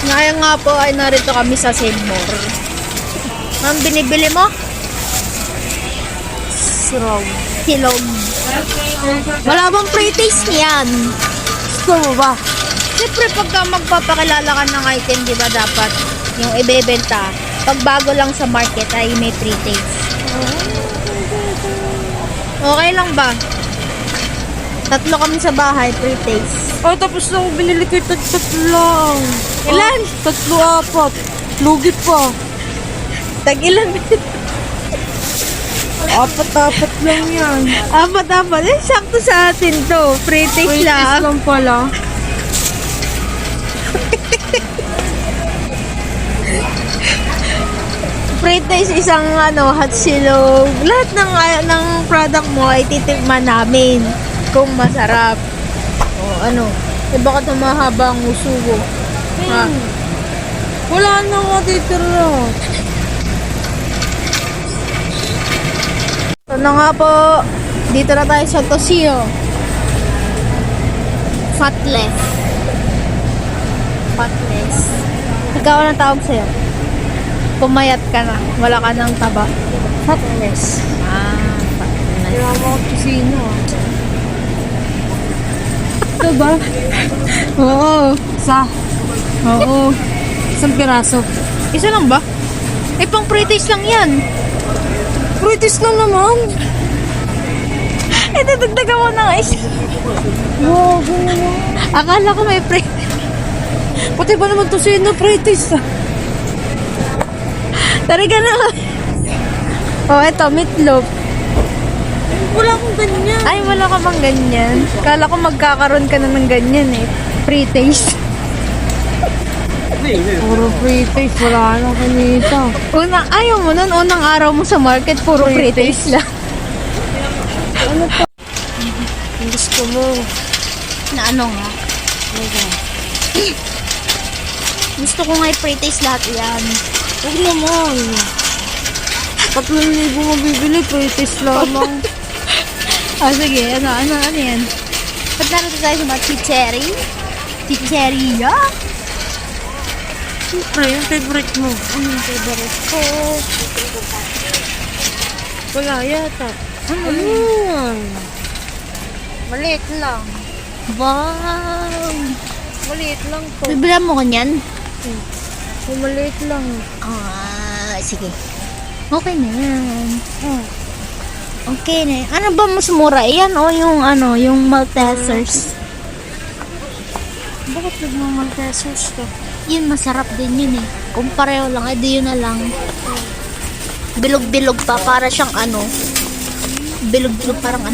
Ngayon nga po ay narito kami sa Seymour. Anong binibili mo? Silog. Silog. Wala bang pre-taste niyan? Gusto mo ba? Siyempre pagka magpapakilala ka ng item, di ba dapat yung ibebenta, pag bago lang sa market ay may pre-taste. Okay lang ba? Tatlo kami sa bahay, pre-taste. Oh, tapos na binili ko yung tatlo lang. Ilan? Tatlo, apat. Lugi pa. Tag-ilan? Apat lang yan. Apat-apat. Eh, sakto sa atin to. Pre-taste Wait, lang. lang pala. Pre-taste isang hot silog. Lahat ng product mo ay titikman namin kung masarap. O eh baka mahaba ang usugo. Ha? Wala na ako titira. Ito na nga po. Dito na tayo sa Tosio. Fatless. Fatless. Ikaw ang tawag sa'yo. Pumayat ka na. Wala ka ng taba. Fatless. Fatless. Kaya mo ako kusino. Ito ba? Oo. Oo. Isang piraso. Isa lang ba? Eh, pang pre-taste lang yan. British na naman. Eh, dadagdagan mo ng ice. Wow, naman. Akala ko may pre... Pati ba naman to sino British? Talaga na. Oh, eto, meatloaf. Wala akong ganyan. Ay, wala ka bang ganyan? Kala ko magkakaroon ka na ng ganyan eh. Pre-taste. Puro British. Wala na kanita. Ayaw mo nun, unang araw mo sa market, puro pre-taste lang. Ano to? Ang gusto mo. Na ano nga? Gusto ko nga i-pre-taste lahat yan. Huwag naman. 3,000 mabibili. British lamang. Sige. Ano yan? Ba't narito tayo sa mga chicheri? Chicheria? Siyempre, yung favorite mo. Ano yung favorite ko? Wala yata. Ano? Maliit lang. Wow! Maliit lang to. Bibilan mo ko niyan? Maliit lang. Sige. Okay na yan. Okay na yan. Ano ba mas mura? Yan o yung Maltesers. Bakit nagmamaltesers to? Yun, masarap din yun eh. Kung pareho lang, edi yun na lang. Bilog-bilog pa. Para siyang bilog-bilog parang